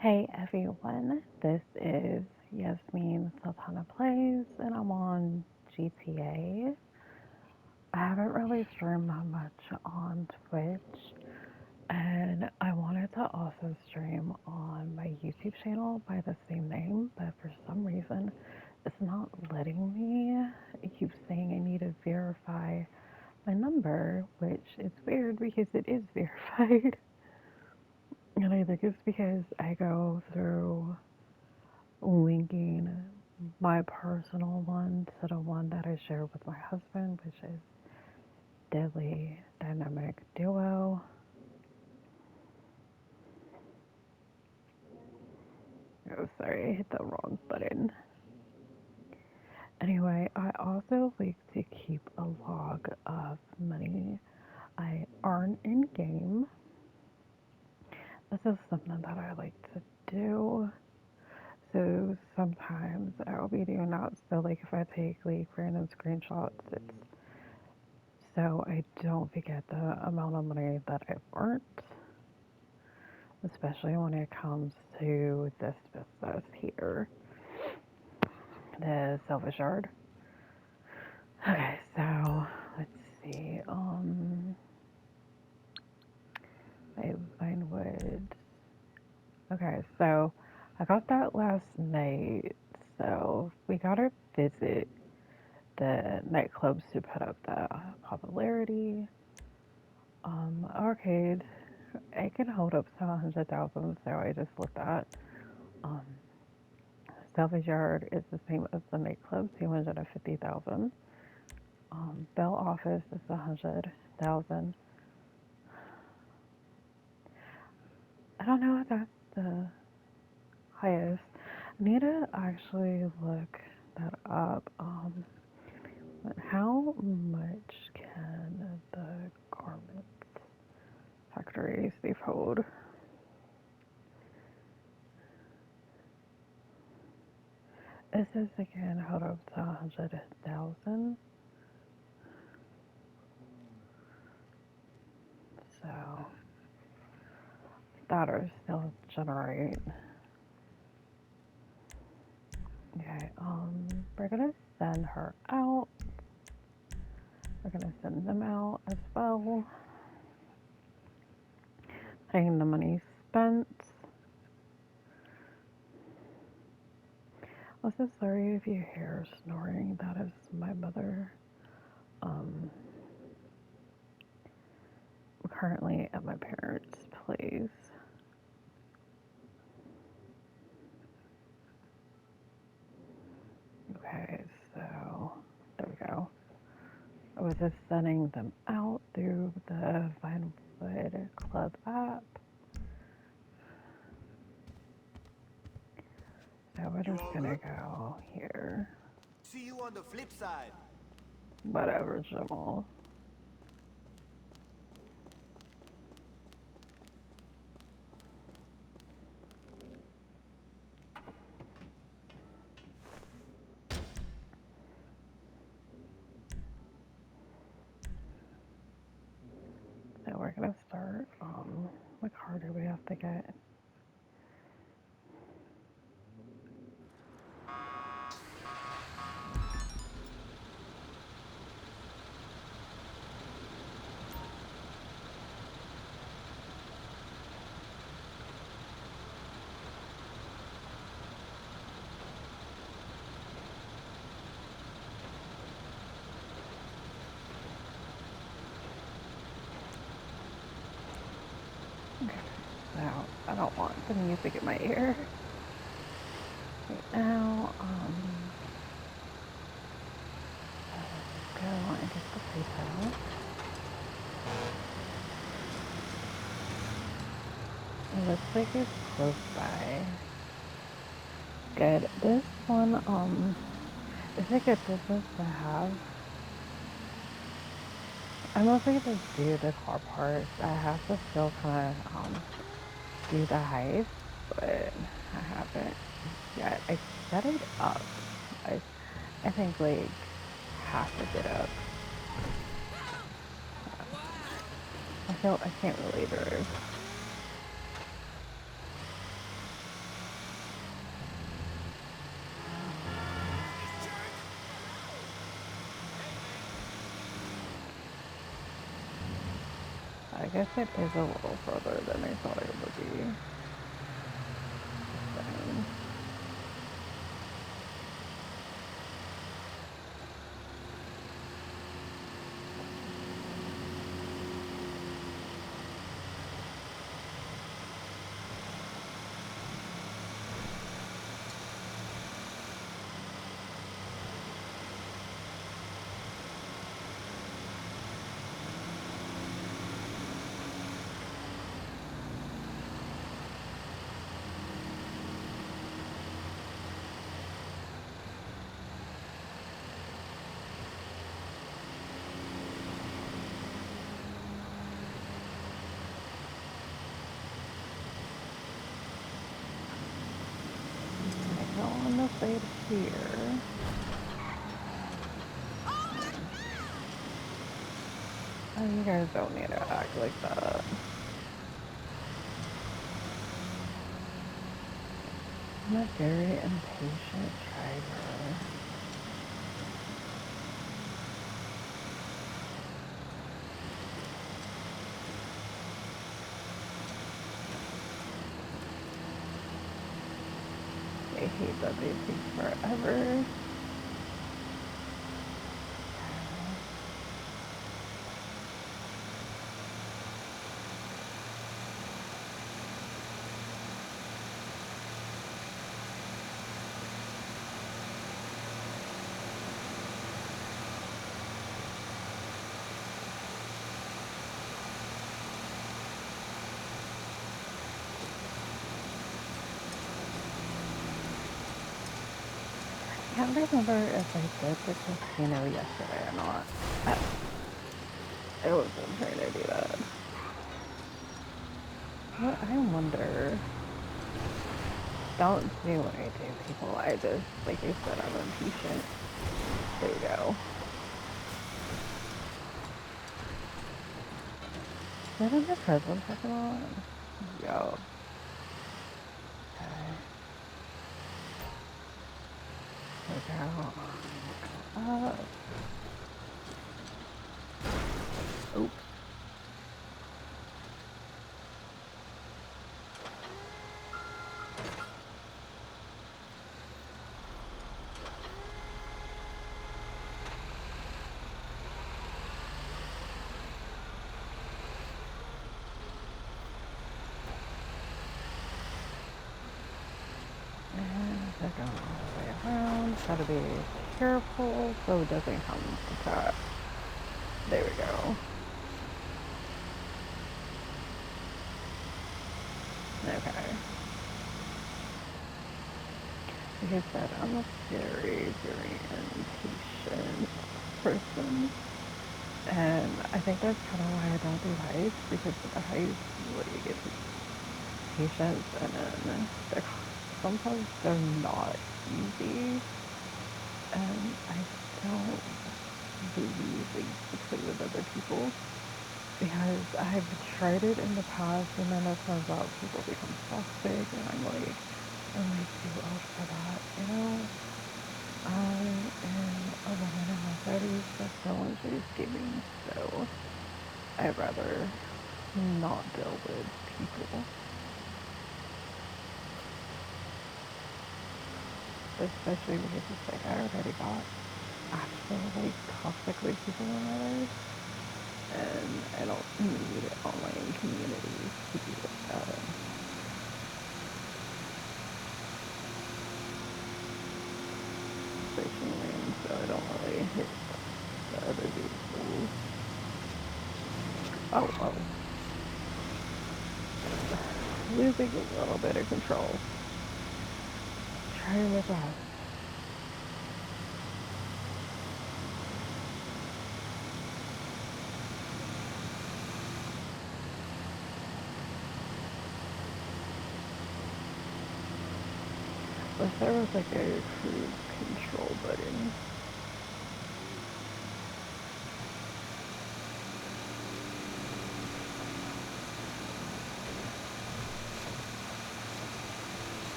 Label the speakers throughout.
Speaker 1: Hey everyone, this is Yasmin Sultana Plays, and I'm on GTA. I haven't really streamed that much on Twitch, and I wanted to also stream on my YouTube channel by the same name, but for some reason, it's not letting me. It keeps saying I need to verify my number, which is weird because it is verified. And I think it's because I go through linking my personal one to the one that I share with my husband, which is Deadly Dynamic Duo. Oh, sorry, I hit the wrong button. Anyway, I also like to keep a log of money I earn in game. This is something that I like to do. So sometimes I'll be doing that. So like if I take like random screenshots, it's so I don't forget the amount of money that I've earned, especially when it comes to this business here, the Selfish Yard. Okay, so let's see. I Vinewood. Okay, so I got that last night. So we gotta visit the nightclubs to put up the popularity. Arcade, it can hold up to 100,000, so I just looked at. Um, Salvage Yard is the same as the nightclub, 250,000. Bell Office is 100,000. I don't know if that's the highest. I need to actually look that up. But how much can the garment factories hold? It says again, hold up to 100,000. So that'll still generate. Okay, we're gonna send her out. We're gonna send them out as well. Paying the money spent. Also, sorry if you hear snoring. That is my mother. Um, I'm currently at my parents' place. Okay, so there we go. I was just sending them out through the Vinewood Club app. So we're just gonna go here.
Speaker 2: See you on the flip side.
Speaker 1: Whatever, Jamal. So we're gonna start. What car do we have to get? Okay. So I don't want the music in my ear right now. Let's go and get the PayPal. It looks like it's close by. Good. This one, is a good business to have. I'm mostly gonna do the car parts. I have to still kind of do the heist, but I haven't yet. I set it up. I, I think like half of it up. I can't really drive. it is a little further than I thought it would be. So, I go on the side here. Oh, you guys don't need to act like that. I'm a very impatient driver. I hate that they take forever. I can't remember if I did the casino yesterday or not. I wasn't trying to do that. But I wonder. Don't do what I do, people. I just, like I said, I'm impatient. There you go. Is that in the present parking lot? Yo. Okay. Look out. Oops. And they're going all the way around. Gotta be careful so it doesn't come to that. There we go. Okay. Like I said, I'm a very, very impatient person. And I think that's kind of why I don't do heights, because with the heights, you get patience, and then sometimes they're not easy, and I don't believe that you should play with other people, because I've tried it in the past, and then it turns out people become toxic, and I'm like too old for that, you know? I am a woman in my 30s that so much is giving, so I'd rather not deal with people. Especially because it's like I already got actually toxically people in my life, and I don't need online communities to be like that. Especially when so I don't really hit the other vehicles. Oh. Losing a little bit of control. Trying my best. If there was like a cruise control button.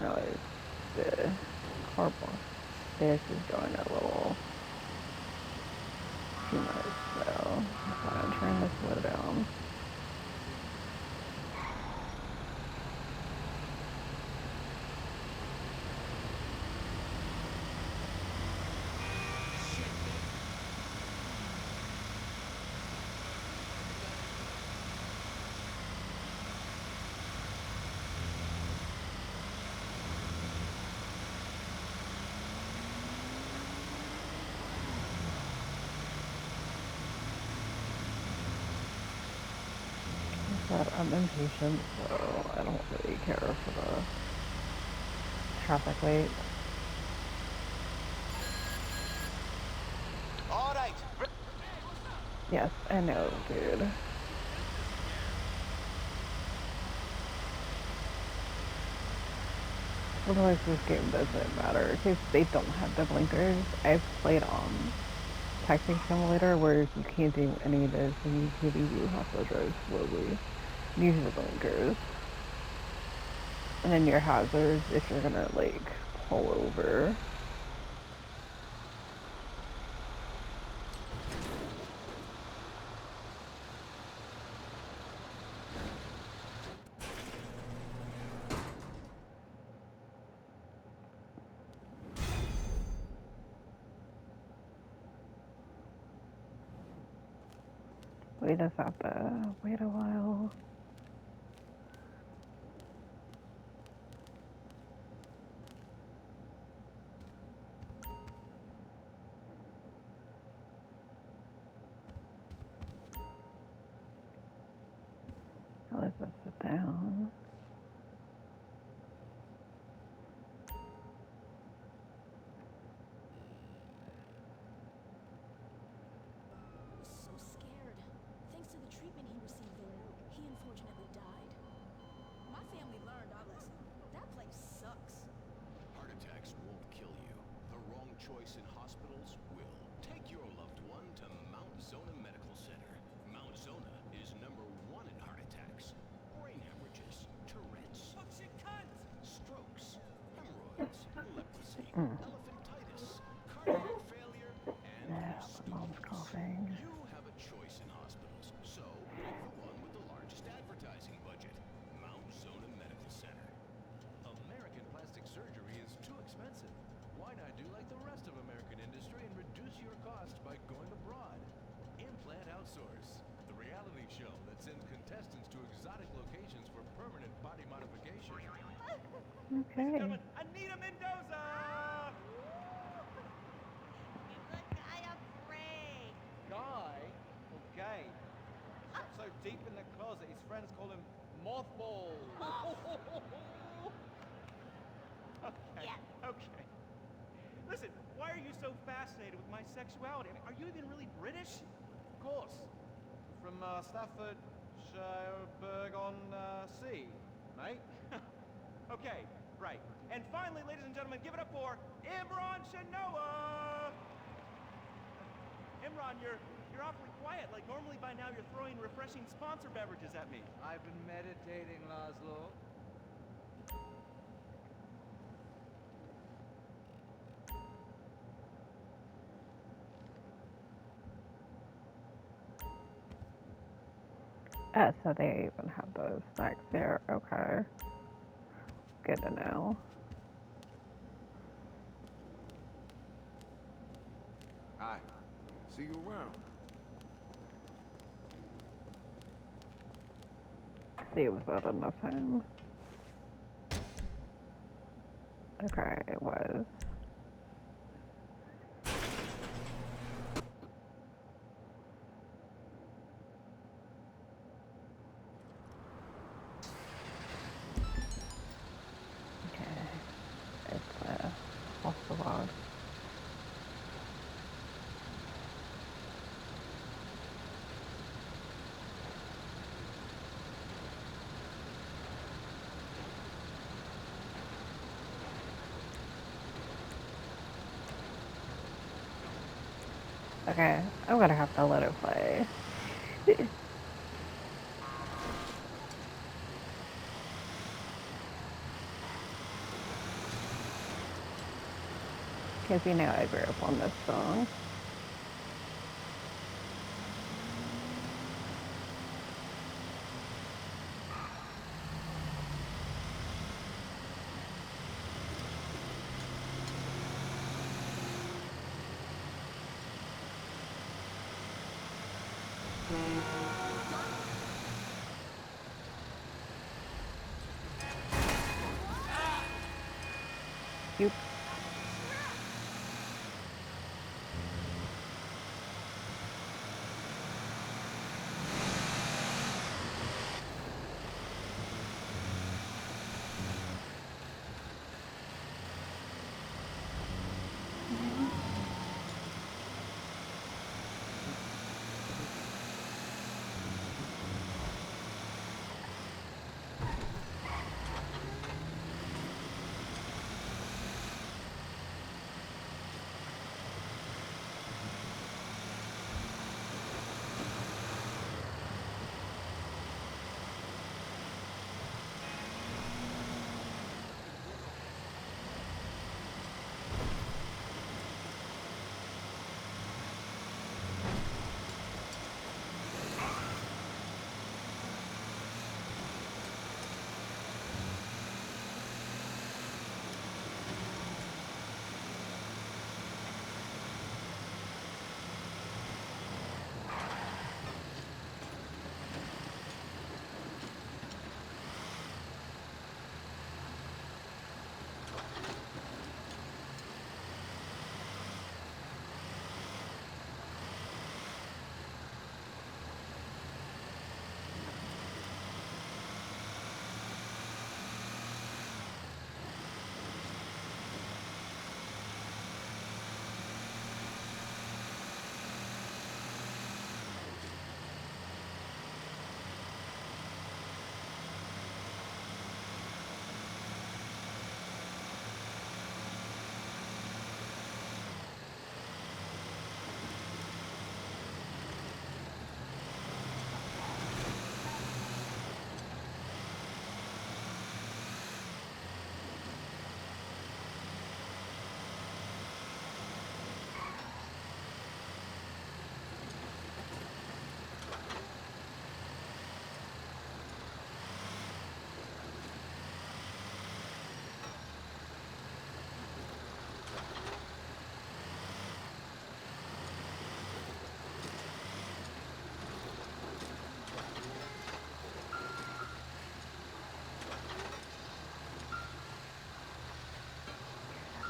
Speaker 1: No, it's the cardboard. This is going a little too much. So I'm gonna turn this slow down. But I'm impatient, so I don't really care for the traffic light.
Speaker 2: All right.
Speaker 1: Yes, I know, dude. Otherwise, this game doesn't matter because they don't have the blinkers. I've played on Taxi Simulator where you can't do any of this and you have to drive slowly. Use the blinkers. And then your hazards if you're gonna like pull over. We just have to wait a while. Let's just sit down.
Speaker 3: Was so scared. Thanks to the treatment he received there, he unfortunately died. My family learned our lesson. That place sucks.
Speaker 4: Heart attacks won't kill you. The wrong choice in hospitals will. Take your loved one to Mount Zona Medical Center. Mount Zona is #1 in heart attacks, brain hemorrhages, Tourette's, strokes, hemorrhoids, leprosy, elephantitis, cardiac failure, and
Speaker 1: Yeah, my mom's
Speaker 4: stools.
Speaker 1: coughing.
Speaker 4: You have a choice in hospitals, so pick the one with the largest advertising budget. Mount Zona Medical Center.
Speaker 5: American plastic surgery is too expensive. Why not do like the rest of American industry and reduce your costs by going abroad? Implant Outsource, the reality show that sends contestants to exotic locations for permanent body modification.
Speaker 1: Okay.
Speaker 2: I need a Mendoza!
Speaker 6: Give the guy a break.
Speaker 2: Guy or gay? Shot so deep in the closet, his friends call him Mothball. Okay,
Speaker 6: Yes.
Speaker 2: okay. Listen, why are you so fascinated with my sexuality? I mean, are you even really British? Of course. From Staffordshire-on-Sea, mate. Okay, right. And finally, ladies and gentlemen, give it up for Imran Shanoa! Imran, you're awfully quiet. Like, normally by now you're throwing refreshing sponsor beverages at me.
Speaker 7: I've been meditating, Laszlo.
Speaker 1: So they even have those snacks there. Okay. Good to know.
Speaker 8: Hi. See you around.
Speaker 1: See, was that enough time? Okay, it was. Okay. It's off the log. Okay, I'm gonna have to let it play. Because you know I grew up on this song. You.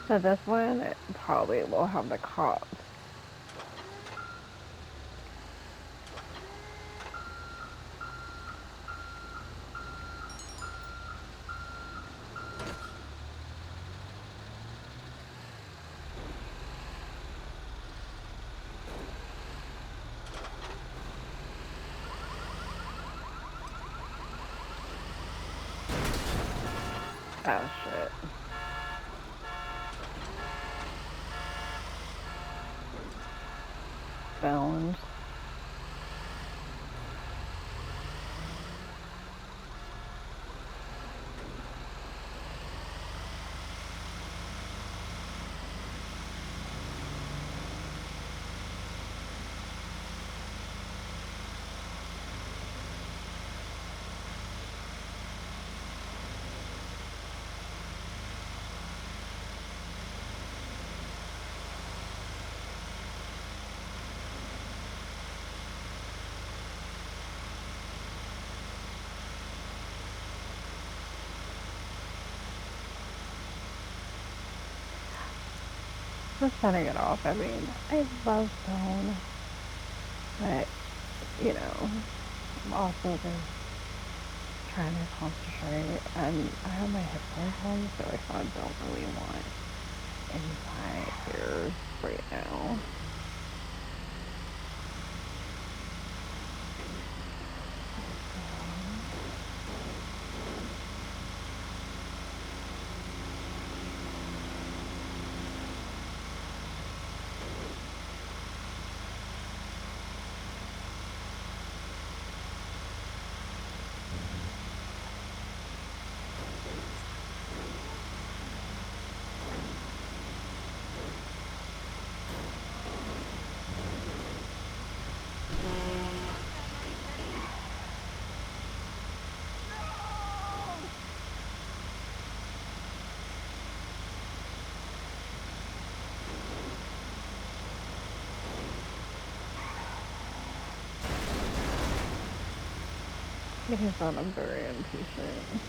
Speaker 1: So this one probably will have the cops. Oh shit. Bones. Just turning it off. I mean, I love Bone, but you know, I'm also just trying to concentrate, and I have my headphones on, so I kind of don't really want in my ears right now. He's not, I'm very impatient.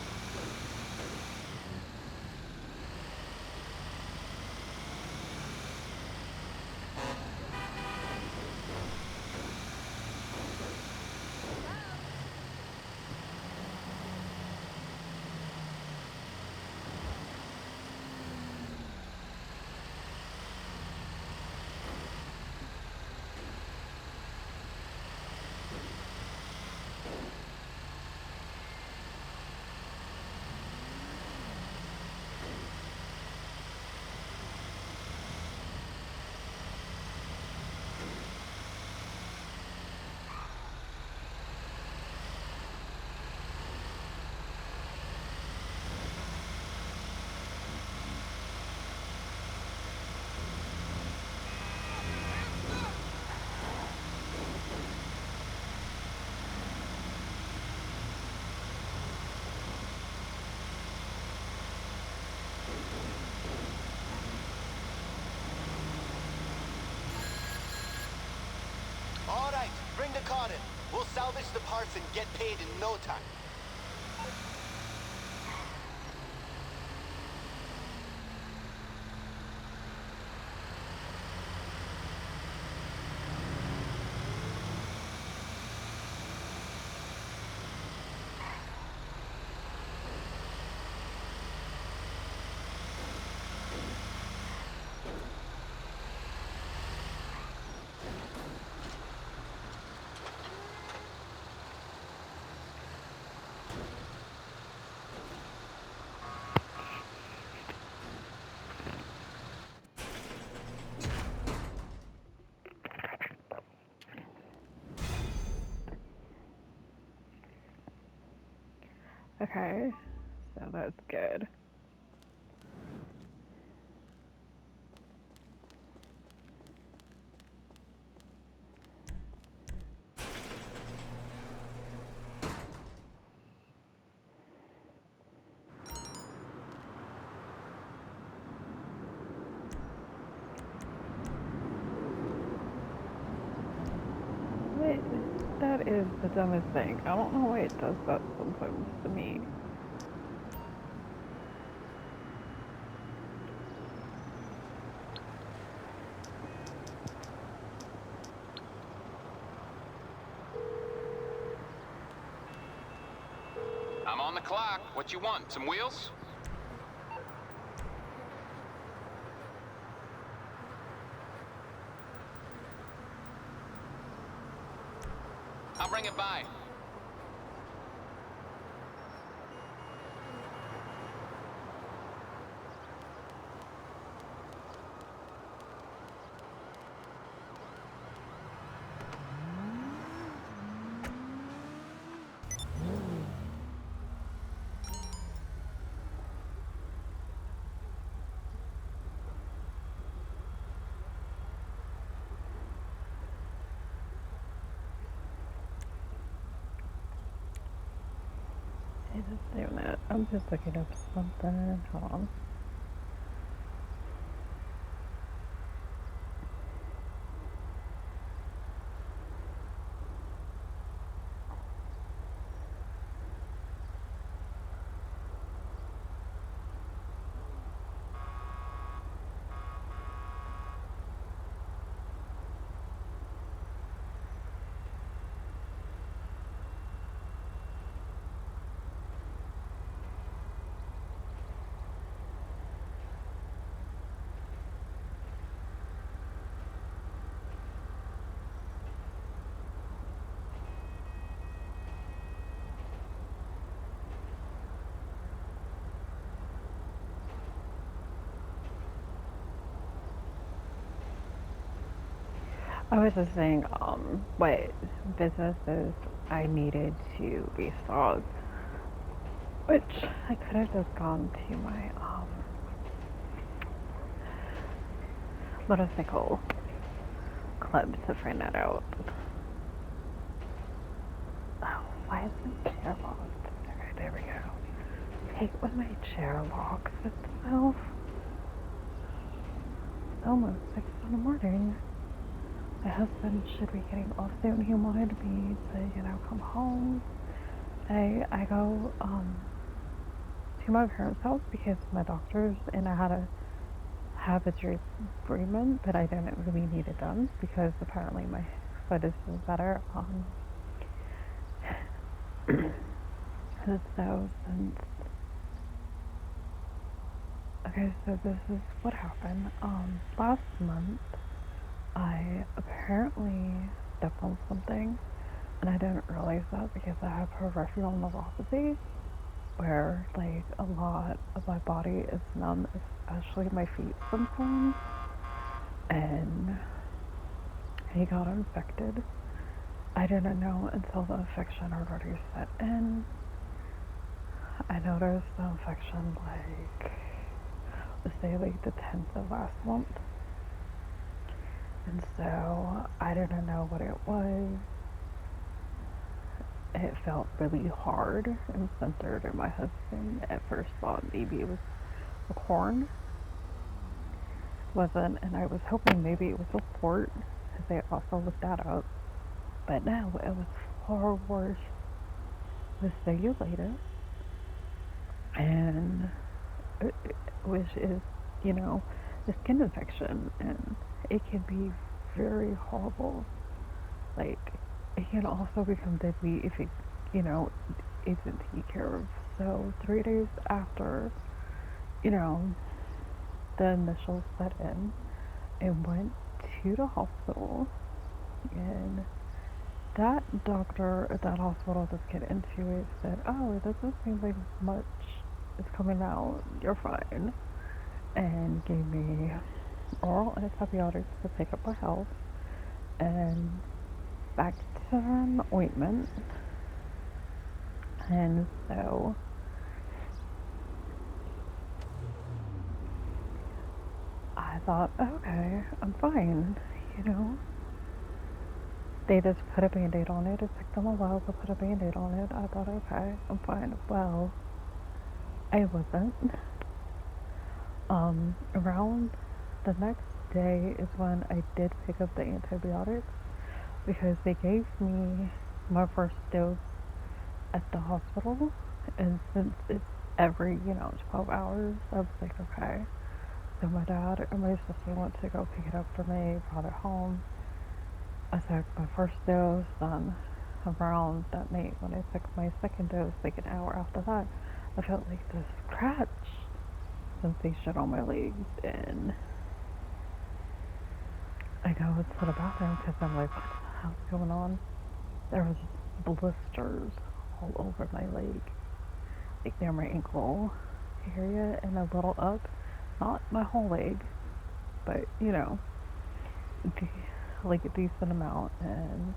Speaker 9: All right, bring the car in. We'll salvage the parts and get paid in no time.
Speaker 1: Okay, so that's good. Wait, that is the dumbest thing. I don't know why it does that sometimes to me.
Speaker 10: I'm on the clock. What you want? Some wheels? I'll bring it by.
Speaker 1: It is doing it. I'm just looking up something. Hold on. I was just saying, what businesses I needed to restock, which I could have just gone to my motorcycle club to find that out. Oh, why is my chair locked? Okay, there we go. I hate when my chair locks itself. It's almost 6 in the morning. My husband should be getting off soon. He wanted me to, come home day, I go to my parents' house because my doctors and I had to have a treatment, but I didn't really need it done because apparently my foot is better. So since okay, so this is what happened. Last month I apparently stepped on something, and I didn't realize that because I have peripheral neuropathy, where like a lot of my body is numb, especially my feet sometimes, and he got infected. I didn't know until the infection already set in. I noticed the infection like, let's say like the 10th of last month. And so I didn't know what it was. It felt really hard and centered, and my husband at first thought maybe it was a corn. Wasn't, and I was hoping maybe it was a port, because they also looked that up. But no, it was far worse with cellulitis, and which is, you know, the skin infection, and it can be very horrible. Like, it can also become deadly if it, you know, isn't taken care of. So 3 days after, you know, the initials set in, I went to the hospital, and that doctor at that hospital just get into it said, "Oh, it doesn't seem like much is coming out. You're fine," and gave me oral antibiotics to pick up my health and back to an ointment. And so I thought, okay, I'm fine, you know. They just put a band-aid on it. It took them a while to put a band-aid on it. I thought, okay, I'm fine. Well, I wasn't. Around the next day is when I did pick up the antibiotics because they gave me my first dose at the hospital, and since it's every, 12 hours, I was like, okay. So my dad and my sister went to go pick it up for me, brought it home. I took my first dose, then around that night when I took my second dose, like an hour after that, I felt like this scratch sensation on my legs, and I go into the bathroom because I'm like, what the hell's going on? There was blisters all over my leg, like near my ankle area and a little up, not my whole leg, but like a decent amount, and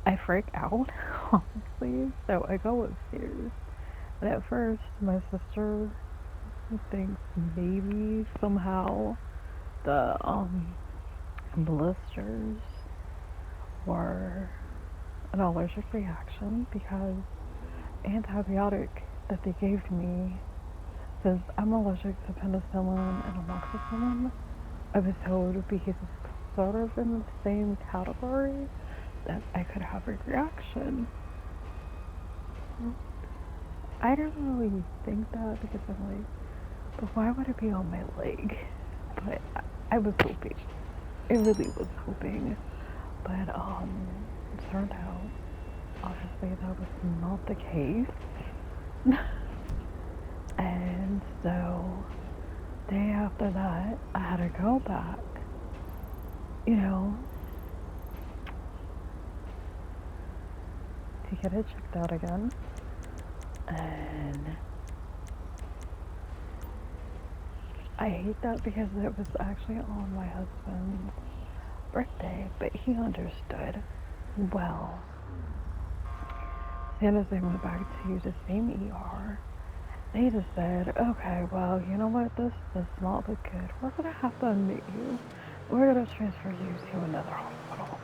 Speaker 1: I freak out, honestly. So I go upstairs, and at first my sister thinks maybe somehow the blisters were an allergic reaction because antibiotic that they gave me says I'm allergic to penicillin and amoxicillin. I was told because it's sort of in the same category that I could have a reaction. I didn't really think that because I'm like, but why would it be on my leg? But I was hoping. I really was hoping. But it turned out obviously that was not the case. And so day after that I had to go back, to get it checked out again. And I hate that because it was actually on my husband's birthday, but he understood. Well, as soon as they went back to the same ER, they just said, okay, well, you know what, this does not look good. We're going to have to admit you. We're going to transfer you to another hospital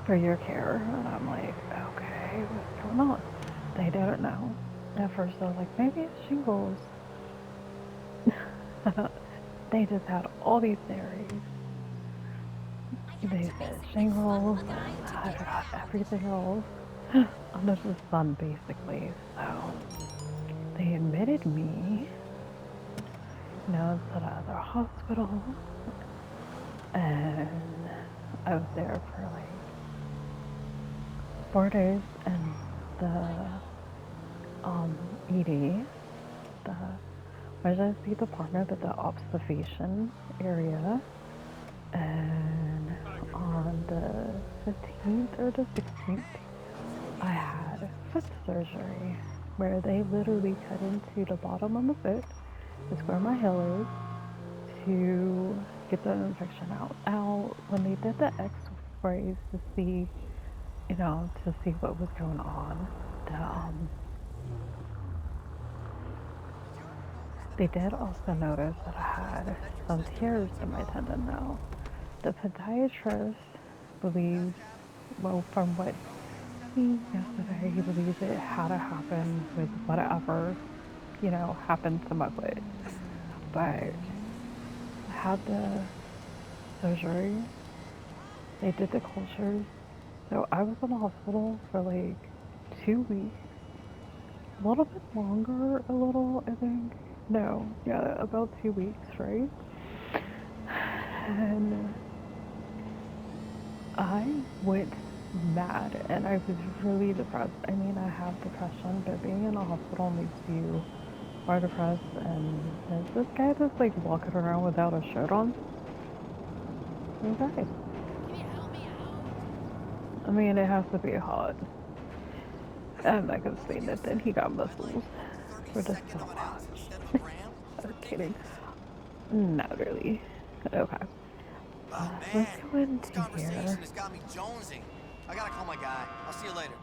Speaker 1: for your care. And I'm like, okay, what's going on? They didn't know. At first I was like, maybe it's shingles. They just had all these theories. They said shingles, I forgot everything else. under the sun, basically. So they admitted me, to the other hospital, and I was there for like 4 days in the ED, the emergency department at the observation area. And on the 15th or the 16th, I had foot surgery where they literally cut into the bottom of the foot, is where my heel is, to get the infection out. Now, when they did the x-rays to see, to see what was going on, the, they did also notice that I had some tears in my tendon now. The podiatrist believes, well, from what he yesterday, he believes it had to happen with whatever, happened to my foot. But I had the surgery, they did the cultures, so I was in the hospital for like 2 weeks, a little bit longer, I think. No, yeah, about 2 weeks, right? And I went mad and I was really depressed. I mean, I have depression, but being in a hospital makes you more depressed. And there's this guy that's like walking around without a shirt on. Okay. I mean, it has to be hot. I'm not gonna say that then he got muscles for this so hot. I'm kidding. Not really. Okay.
Speaker 9: Oh
Speaker 1: Let's
Speaker 9: man,
Speaker 1: go
Speaker 9: this
Speaker 1: into
Speaker 9: conversation
Speaker 1: here.
Speaker 9: has got me jonesing. I gotta call my guy. I'll see you later.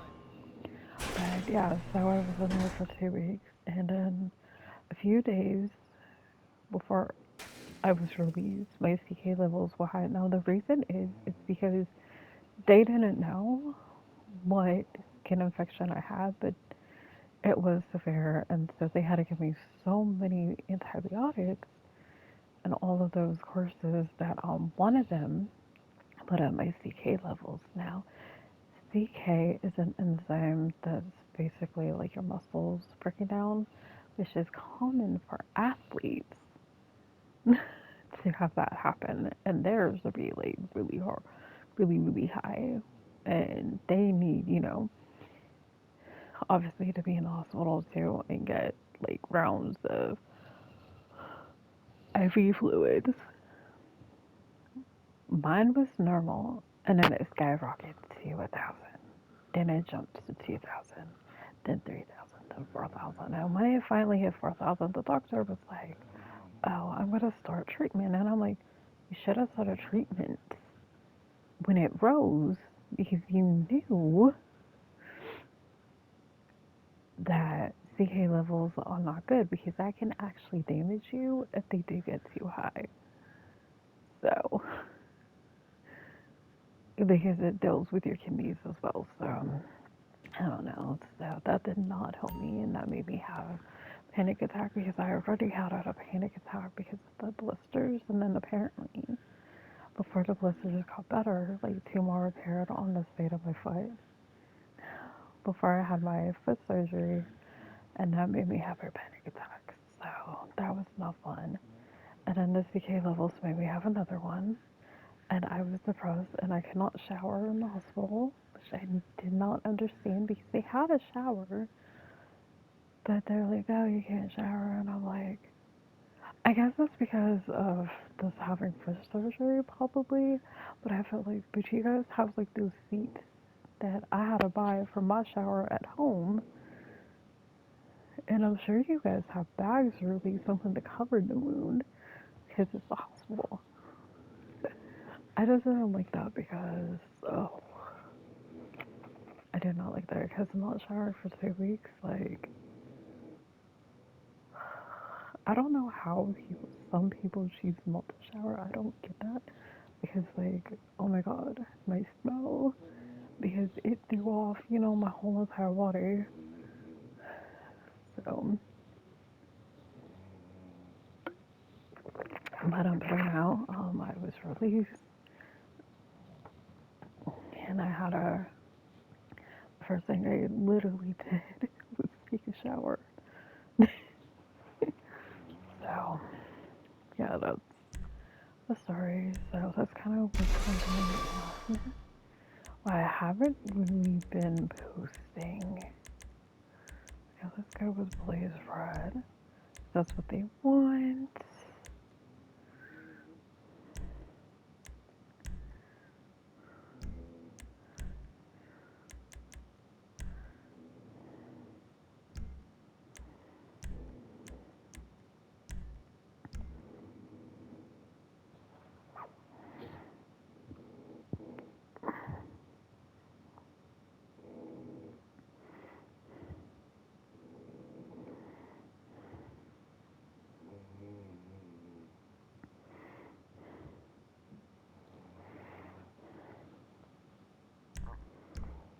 Speaker 1: But yeah, so I was in there for 2 weeks, and then a few days before I was released, my CK levels were high. Now the reason is it's because they didn't know what skin infection I had, but it was severe, and so they had to give me so many antibiotics and all of those courses that one of them put up my CK levels. Now CK is an enzyme that's basically like your muscles breaking down, which is common for athletes to have that happen, and theirs would be like really hard, really, really high. And they need, obviously to be in the hospital too and get like rounds of IV fluids. Mine was normal, and then it skyrockets to 1,000. Then it jumps to 2,000, then 3,000, then 4,000. And when it finally hit 4,000, the doctor was like, "Oh, I'm gonna start treatment." And I'm like, "You should have started treatment when it rose because you knew that CK levels are not good because that can actually damage you if they do get too high." So, because it deals with your kidneys as well. So, I don't know. So that did not help me, and that made me have a panic attack because I already had a panic attack because of the blisters, and then apparently before the blisters got better, like two more repaired on the state of my foot before I had my foot surgery, and that made me have a panic attack. So that was not fun. And then the CK levels made me have another one, and I was depressed, and I could not shower in the hospital, which I did not understand because they had a shower, but they're like, "Oh, you can't shower," and I'm like, I guess that's because of this having foot surgery, probably. But I felt like, but you guys have like those seats that I had to buy for my shower at home, and I'm sure you guys have bags or at least something to cover the wound because it's a hospital. I just didn't like that because, oh, I did not like that because I'm not showered for 2 weeks. Like, I don't know how some people choose not to shower. I don't get that because, like, oh my god, my smell, because it threw off, my whole entire body. So, but I'm better now. I was released, and I had a First thing I literally did was take a shower. So, yeah, that's the story. So that's kind of what's going on. I haven't really been posting. Yeah, let's go with Blaze Red. That's what they want.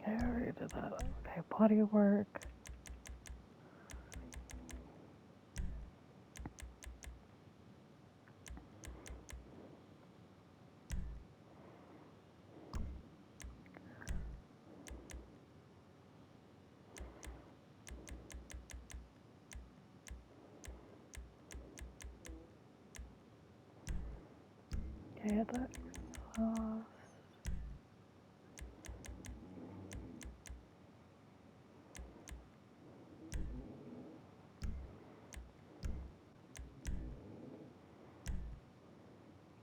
Speaker 1: Okay, I already did that. Okay, body work. Okay, that exhaust.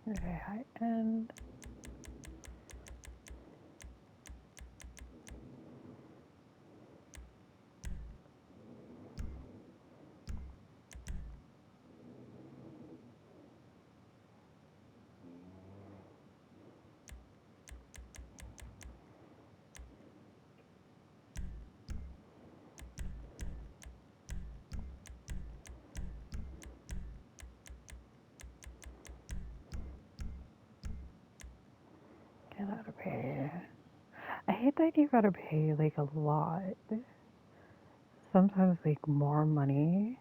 Speaker 1: Okay, high end. Okay, that'll pay. I hate that you gotta pay like a lot. Sometimes like more money.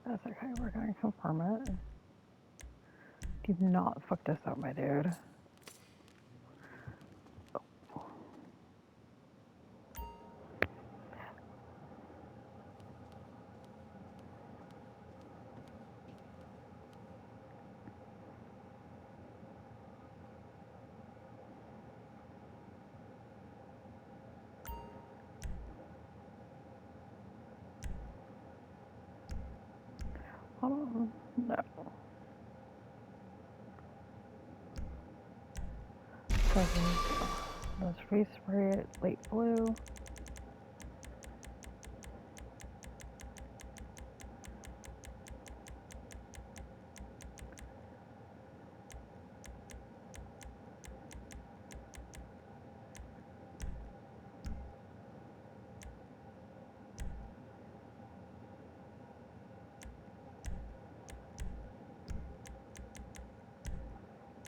Speaker 1: That's okay, we're gonna confirm it. Do not fuck this up, my dude. Hold on. No. So let's respray it light blue.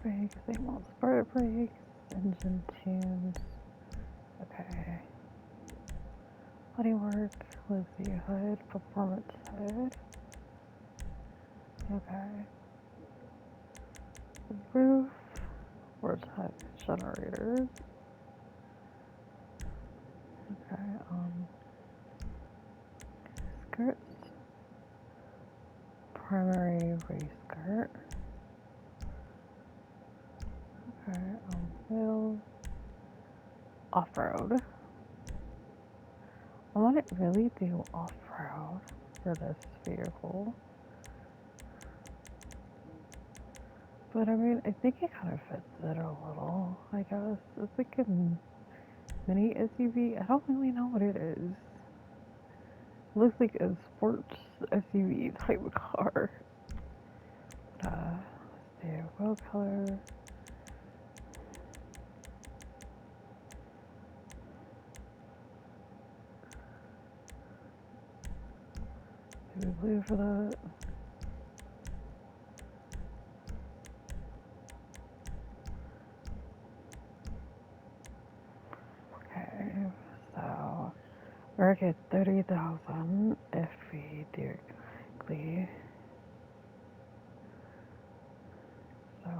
Speaker 1: Brakes, they want sport brakes, engine tunes. Okay. Bodywork was the hood, performance hood. Okay. Roof, vortex generators. Okay, skirts. Primary race skirt. Okay, wheels. Off-road. I want to really do off-road for this vehicle. But I mean, I think it kind of fits it a little, I guess. It's like a mini SUV. I don't really know what it is. It looks like a sports SUV type of car. Let's do wheel color. Maybe blue for that. Okay, Or get 30,000 if we do it quickly. So,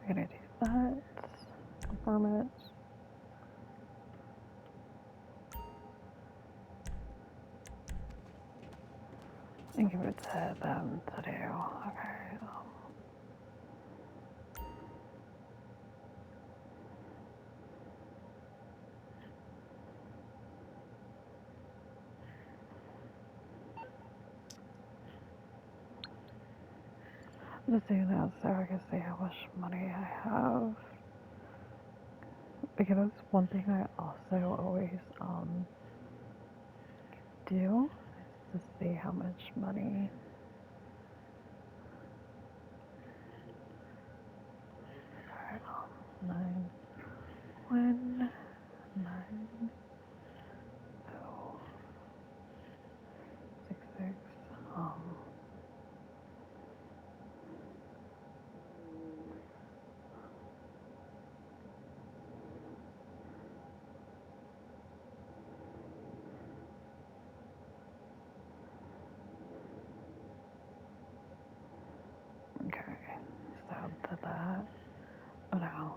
Speaker 1: we're gonna do that. Confirm it. And give it to them to do. Okay. Just doing that so I can see how much money I have. Because one thing I also always do is to see how much money nine one nine oh 66 okay, so to that. Oh no.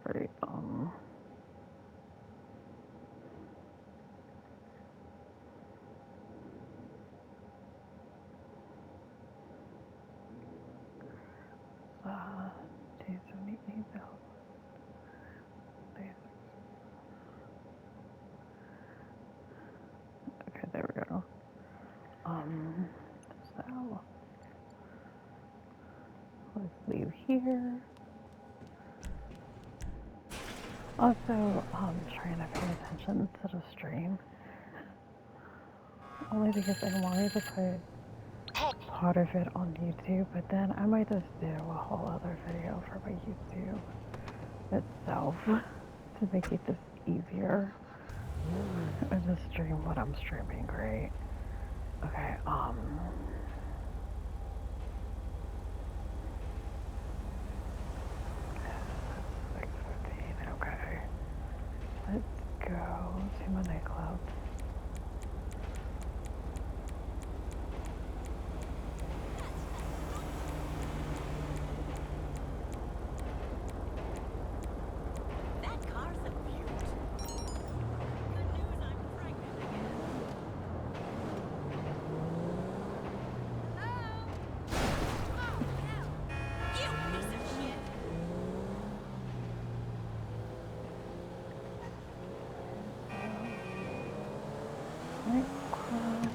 Speaker 1: Sorry, uh, 278,000. Okay, there we go. So let's leave here. Also, trying to pay attention to the stream. Only because I wanted to put part of it on YouTube, but then I might just do a whole other video for my YouTube itself to make it just easier and just stream what I'm streaming. Great. Okay, 6:15. Okay, let's go to my nightclub.
Speaker 3: That car's a beaut. Good news, I'm pregnant again. Hello? Oh, hell. You piece of shit.
Speaker 1: Nightclub.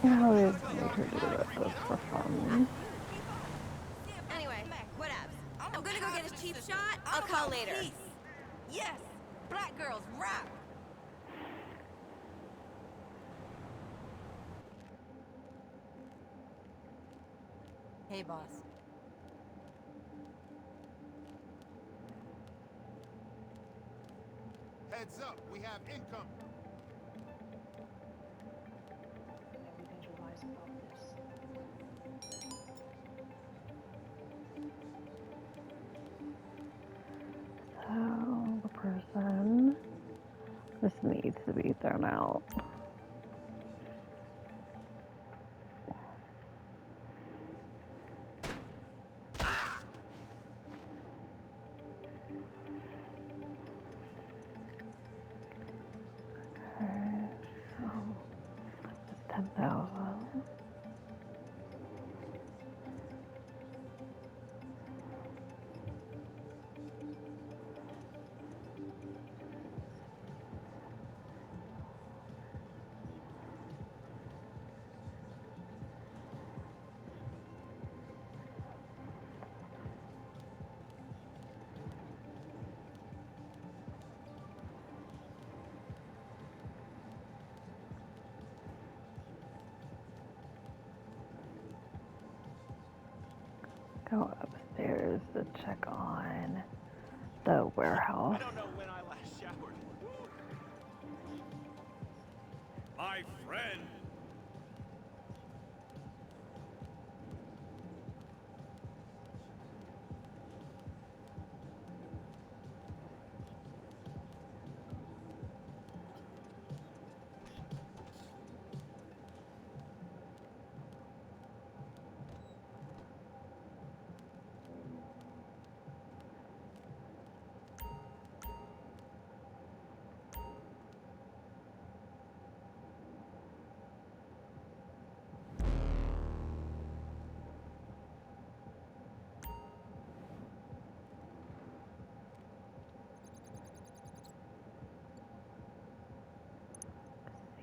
Speaker 1: I always make her do that just for fun.
Speaker 3: Anyway, what else? I'm gonna go get a cheap shot. I'll call later.
Speaker 6: Yes, black girls rap. Hey, boss.
Speaker 8: Heads up, we have income.
Speaker 1: So the person, this needs to be thrown out. Okay, so it's 10,000. Go upstairs to check on the warehouse.
Speaker 2: I don't know when I last showered.
Speaker 5: My friend!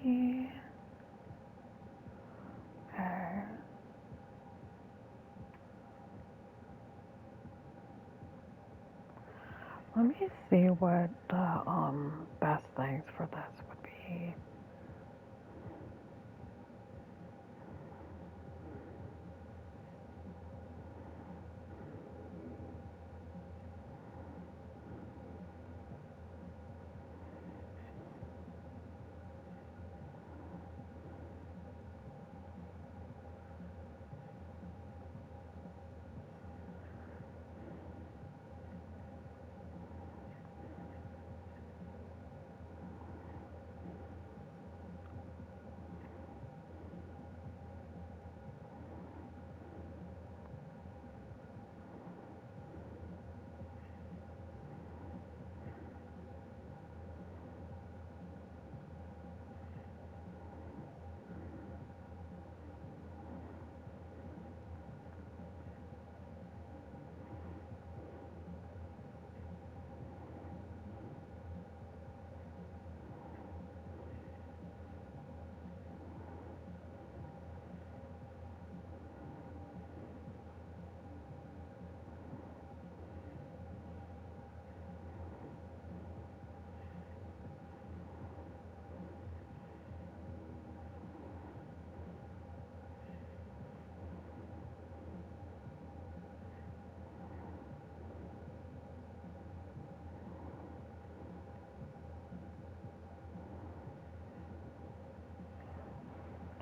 Speaker 1: See. Okay. Let me see what the best things for this would be.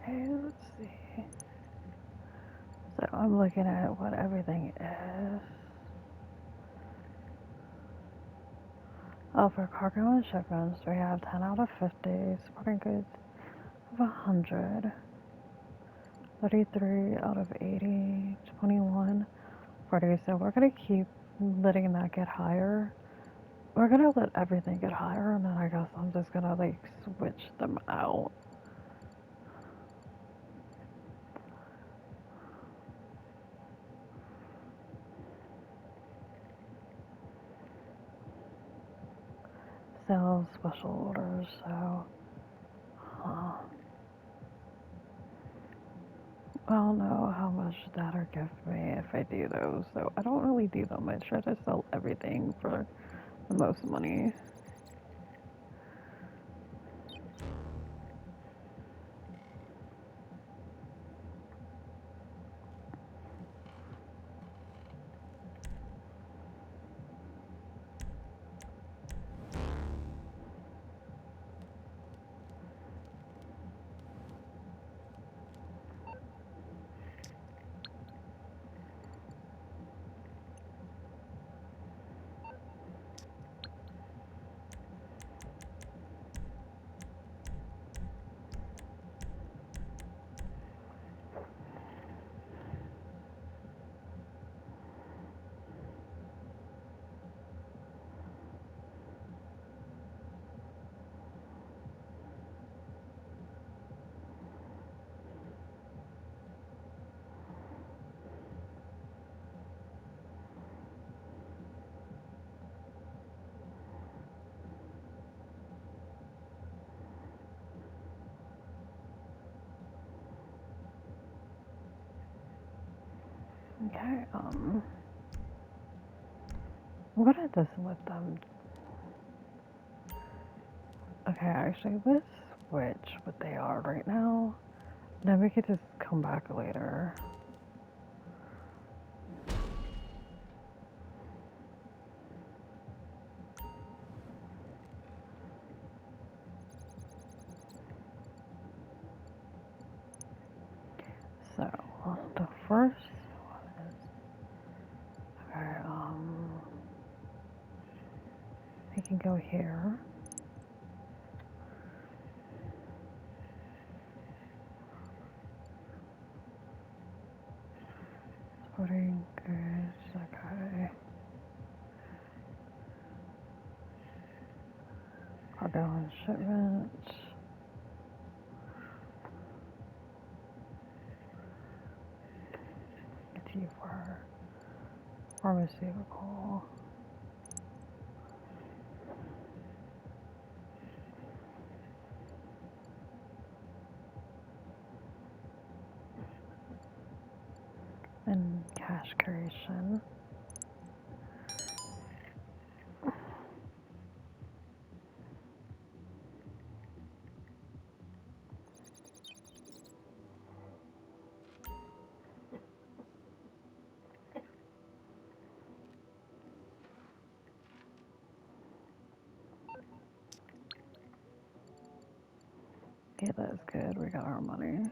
Speaker 1: Okay, let's see. So I'm looking at what everything is. Oh, for cargo and shipments, we have 10 out of 50, sporting goods of 100, 33 out of 80, 21, 40. So we're going to keep letting that get higher. We're going to let everything get higher, and then I guess I'm just going to like switch them out. Sales special orders, so don't know how much that'll give me if I do those, so I don't really do them. I try to sell everything for the most money. Okay, I'm gonna just let them. Okay, actually, let's switch what they are right now. Then we could just come back later. So, the first one is, okay, we can go here. Sporting goods, okay. Cargo and shipment. T for pharmaceutical. And cash creation. Okay, that's good. We got our money.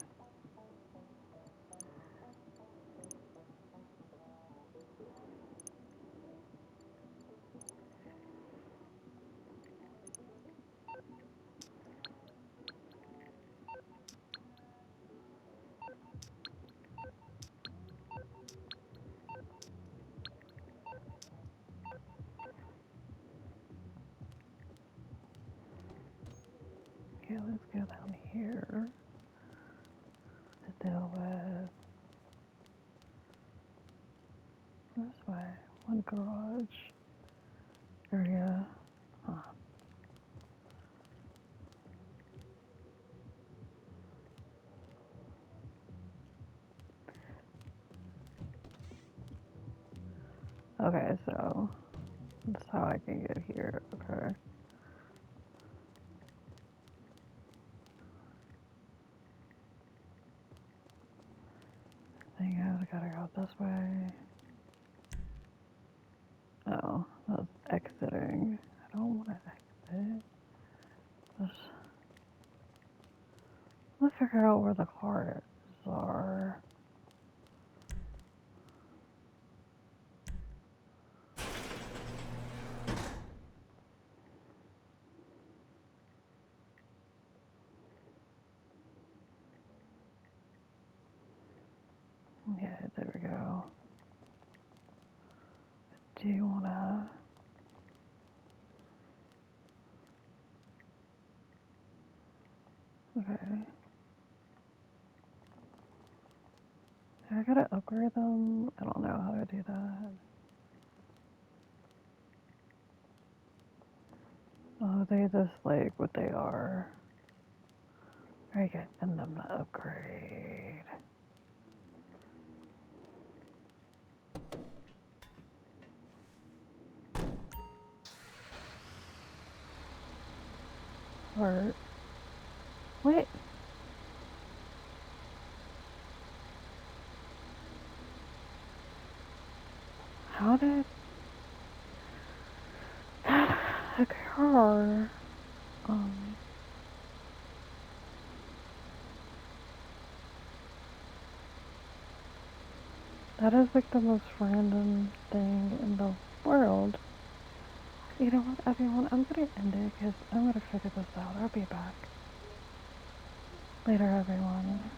Speaker 1: Okay, let's go down here to deal with this way. One garage area. Huh. Okay, so that's how I can get here. Okay. I guess I gotta go this way. Oh, that's exiting. I don't want to exit. Let's figure out where the cars are. Yeah, there we go. Do you wanna? Okay. I gotta upgrade them. I don't know how to do that. Oh, they just like what they are. I get them to upgrade. start? Wait. How did that occur? Um, that is like the most random thing in the world. You know what, everyone? I'm gonna end it because I'm gonna figure this out. I'll be back. Later, everyone.